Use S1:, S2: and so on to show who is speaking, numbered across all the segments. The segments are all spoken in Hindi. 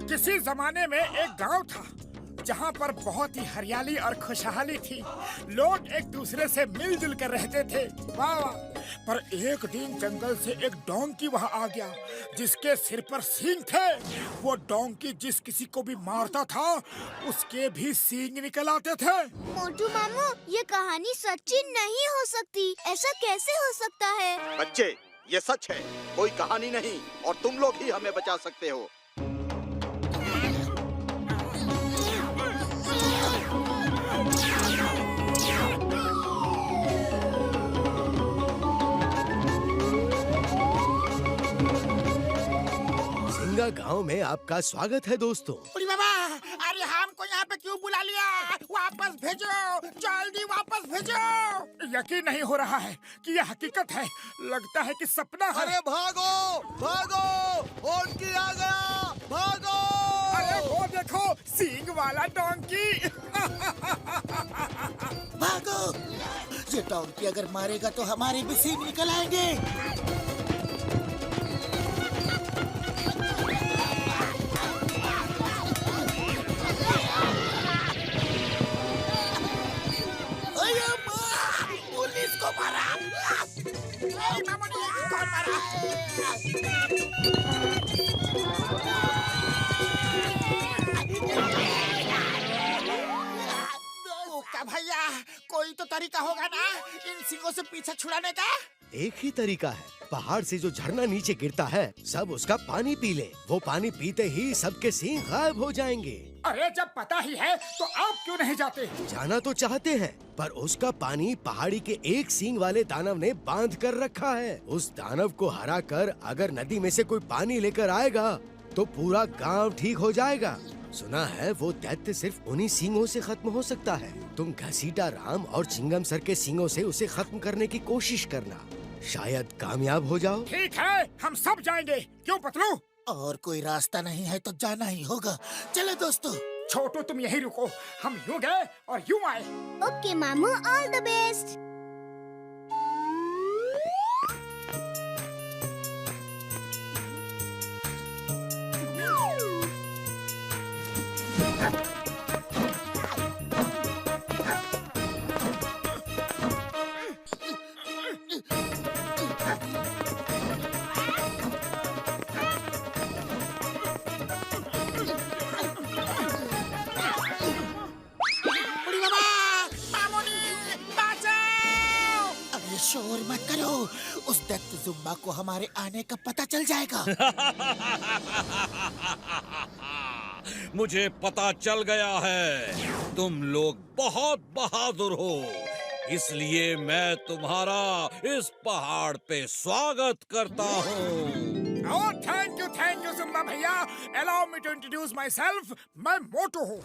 S1: किसी जमाने में एक गांव था जहां पर बहुत ही हरियाली और खुशहाली थी। लोग एक दूसरे से मिलजुल कर रहते थे। वाह वाह। पर एक दिन जंगल से एक डोंकी वहां आ गया जिसके सिर पर सींग थे। वो डोंकी जिस किसी को भी मारता था उसके भी सींग निकल आते थे।
S2: मोटू मामू, ये कहानी सच्ची नहीं हो सकती। ऐसा कैसे हो सकता है?
S3: बच्चे, ये सच है, कोई कहानी नहीं, और तुम लोग ही हमें बचा सकते हो।
S4: सिंगा गांव में आपका स्वागत है दोस्तों।
S1: अरे बाबा, अरे हमको यहाँ पे क्यों बुला लिया? वापस भेजो, जल्दी वापस भेजो। यकीन नहीं हो रहा है कि यह हकीकत है। लगता है कि सपना है।
S5: अरे भागो भागो, डोंकी आ गया, भागो।
S1: अरे वो देखो, सींग वाला डोंकी।
S5: भागो, ये डोंकी अगर मारेगा तो हमारे भी सींग निकल आएंगे। पुलिस को मारा।
S1: कौन मारा? ओका भैया, कोई तो तरीका होगा ना इन सिंगों से पीछा छुड़ाने का?
S4: एक ही तरीका है, पहाड़ से जो झरना नीचे गिरता है सब उसका पानी पी ले। वो पानी पीते ही सबके सींग गायब हो जाएंगे।
S1: अरे जब पता ही है तो आप क्यों नहीं जाते?
S4: जाना तो चाहते हैं, पर उसका पानी पहाड़ी के एक सींग वाले दानव ने बांध कर रखा है। उस दानव को हरा कर अगर नदी में से कोई पानी लेकर आएगा तो पूरा गांव ठीक हो जाएगा। सुना है वो दैत्य सिर्फ उन्हीं सींगों से खत्म हो सकता है। तुम घसीटा राम और चिंगम सर के सींगों से उसे खत्म करने की कोशिश करना, शायद कामयाब हो जाओ।
S1: ठीक है, हम सब जाएंगे। क्यों पतलू?
S5: और कोई रास्ता नहीं है तो जाना ही होगा। चलो दोस्तों।
S1: छोटू तुम यहीं रुको, हम यूं गए और यूं आए।
S2: ओके मामू, ऑल द बेस्ट।
S5: शोर मत करो, उस दैत्य जुम्बा को हमारे आने का पता चल जाएगा।
S6: मुझे पता चल गया है, तुम लोग बहुत बहादुर हो, इसलिए मैं तुम्हारा इस पहाड़ पे स्वागत करता हूँ।
S1: Oh, thank you, जुम्बा भैया। Allow me to introduce myself. मैं मोटू हूँ।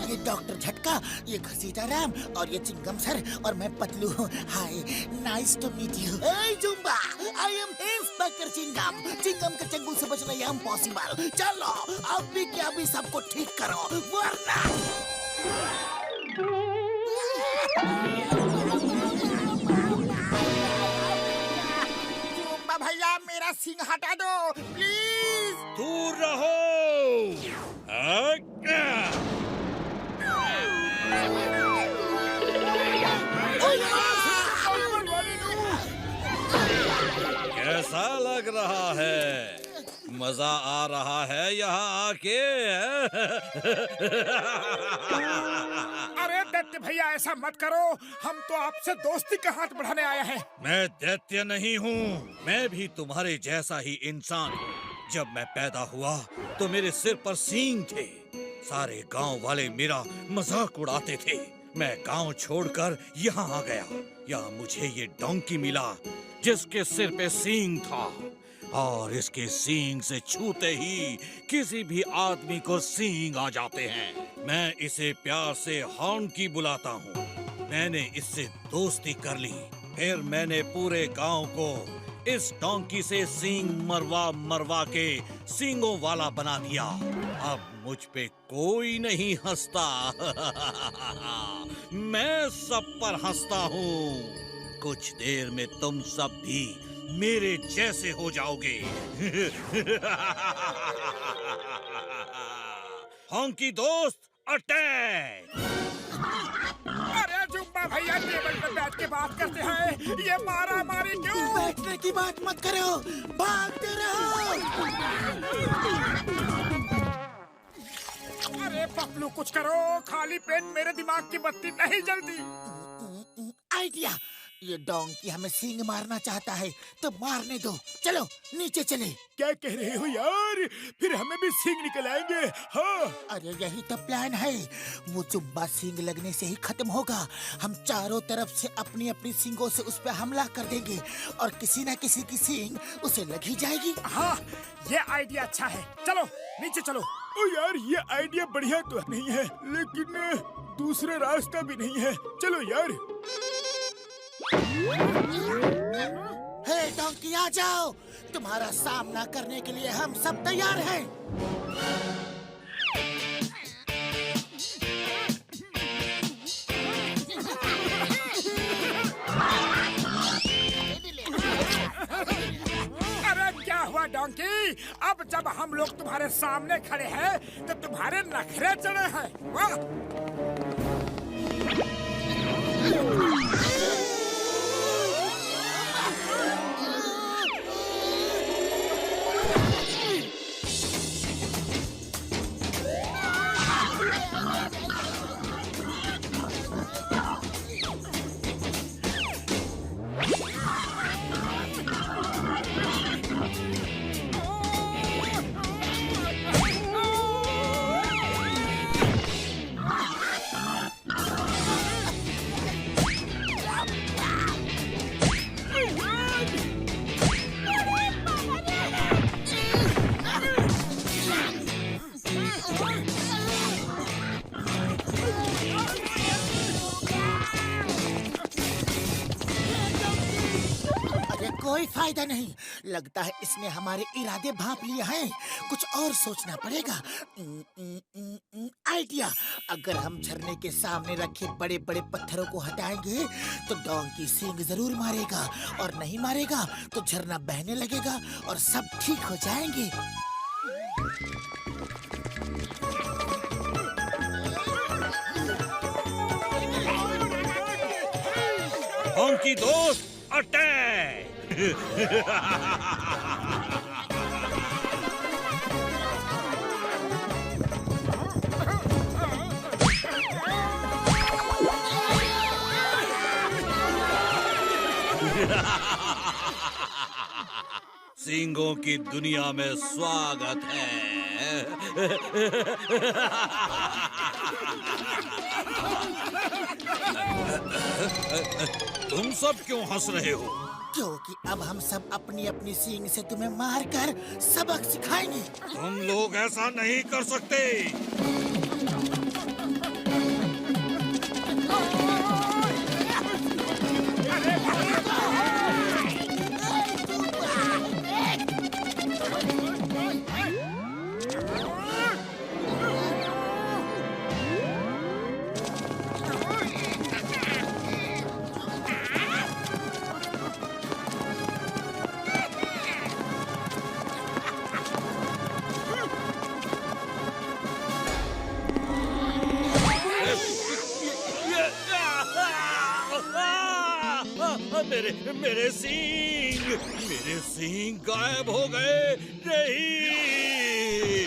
S5: ये डॉक्टर झटका, ये घसीटा राम और ये चिंगम सर और मैं पतलू हूँ। Hi, nice to meet you. Hey Jumba, I am inspector Chingum. Chingum के चंगुल से बचना ये इम्पॉसिबल। चलो अब भी क्या भी सबको ठीक करो, वरना
S1: जुम्बा भैया, मेरा सिंह हटा दो प्लीज।
S6: दूर रहो। कैसा लग रहा है? मजा आ रहा है यहाँ आके?
S1: अरे दैत्य भैया, ऐसा मत करो, हम तो आपसे दोस्ती का हाथ बढ़ाने आए हैं।
S6: मैं दैत्य नहीं हूँ, मैं भी तुम्हारे जैसा ही इंसान हूँ। जब मैं पैदा हुआ तो मेरे सिर पर सींग थे। सारे गांव वाले मेरा मजाक उड़ाते थे। मैं गांव छोड़कर यहाँ आ गया। यहाँ मुझे ये डोंकी मिला जिसके सिर पे सींग था, और इसके सींग से छूते ही किसी भी आदमी को सींग आ जाते हैं। मैं इसे प्यार से हॉर्नकी बुलाता हूँ। मैंने इससे दोस्ती कर ली, फिर मैंने पूरे गांव को इस डोंकी से सींग मरवा मरवा के सींगों वाला बना दिया। अब मुझ पे कोई नहीं हंसता। मैं सब पर हंसता हूँ। कुछ देर में तुम सब भी मेरे जैसे हो जाओगे। हॉन्की दोस्त अटैक!
S1: अरे जुम्बा भैया टेबल पे बैठ के बात करते हैं, ये मारा मारी क्यों?
S5: बैठने की बात मत करो, भागते रहो।
S1: अरे पपलू कुछ करो, खाली पेट मेरे दिमाग की बत्ती नहीं जलती।
S5: आइडिया, ये डोंकी हमें सींग मारना चाहता है तो मारने दो। चलो नीचे चले।
S1: क्या कह रहे हो यार? फिर हमें भी सींग निकल आएंगे। हाँ
S5: अरे यही तो प्लान है। वो जुम्बा सींग लगने से ही खत्म होगा। हम चारों तरफ से अपनी अपनी सींगों से उस पर हमला कर देंगे और किसी न किसी की सींग उसे लग ही जाएगी।
S1: हाँ, ये आइडिया अच्छा है। चलो नीचे चलो। ओ यार, ये आइडिया बढ़िया तो नहीं है, लेकिन दूसरा रास्ता भी नहीं है। चलो यार।
S5: हे डोंकी, आ जाओ। तुम्हारा सामना करने के लिए हम सब तैयार हैं।
S1: अरे क्या हुआ डोंकी? अब जब हम लोग तुम्हारे सामने खड़े हैं तो तुम्हारे नखरे चढ़े हैं। वाह!
S5: कोई फायदा नहीं। लगता है इसने हमारे इरादे भांप लिए हैं। कुछ और सोचना पड़ेगा। आइडिया, अगर हम झरने के सामने रखे बड़े बड़े पत्थरों को हटाएंगे तो डोंकी सींग जरूर मारेगा, और नहीं मारेगा तो झरना बहने लगेगा और सब ठीक हो जाएंगे।
S6: हॉन्की दोस्त अटैक! सींगों की दुनिया में स्वागत है। तुम सब क्यों हंस रहे हो?
S5: क्योंकि अब हम सब अपनी अपनी सींग से तुम्हें मारकर सबक सिखाएंगे।
S6: तुम लोग ऐसा नहीं कर सकते। मेरे सींग गायब हो गए। नहीं,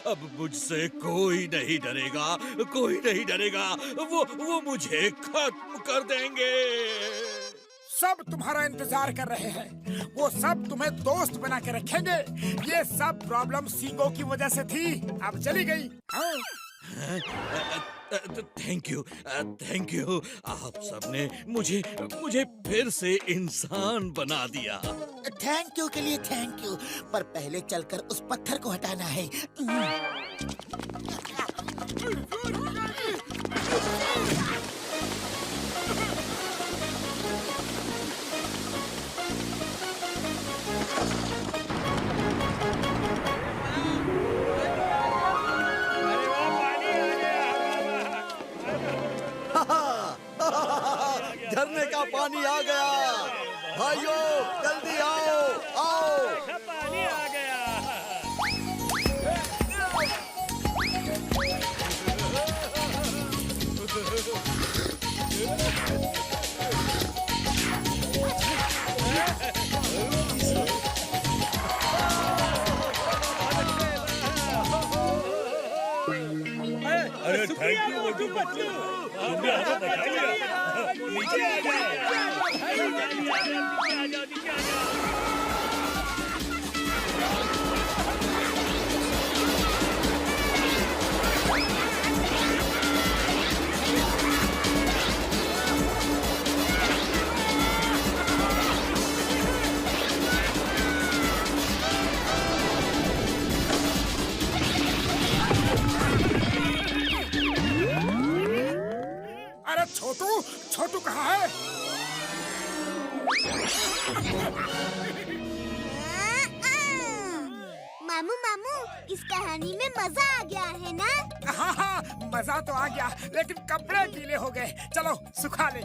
S6: अब मुझसे कोई नहीं डरेगा, कोई नहीं डरेगा। वो मुझे खत्म कर देंगे।
S1: सब तुम्हारा इंतजार कर रहे हैं। वो सब तुम्हें दोस्त बना के रखेंगे। ये सब प्रॉब्लम सींगों की वजह से थी, अब चली गई।
S6: Thank you. आप सबने मुझे फिर से इंसान बना दिया।
S5: थैंक यू के लिए थैंक यू, पर पहले चलकर उस पत्थर को हटाना है।
S3: पानी आ गया। भाइयों जल्दी आओ, आओ।
S7: पानी आ गया। अरे थैंक यू मोटू पतलू, तुमने हमें बचा लिया। नीचे आ जाओ, नीचे आ जाओ।
S1: अरे छोटू, छोटू कहाँ है?
S2: मामू मामू, इस कहानी में मजा आ गया है ना?
S1: हाँ हाँ, मजा तो आ गया, लेकिन कपड़े गीले हो गए। चलो सुखा ले।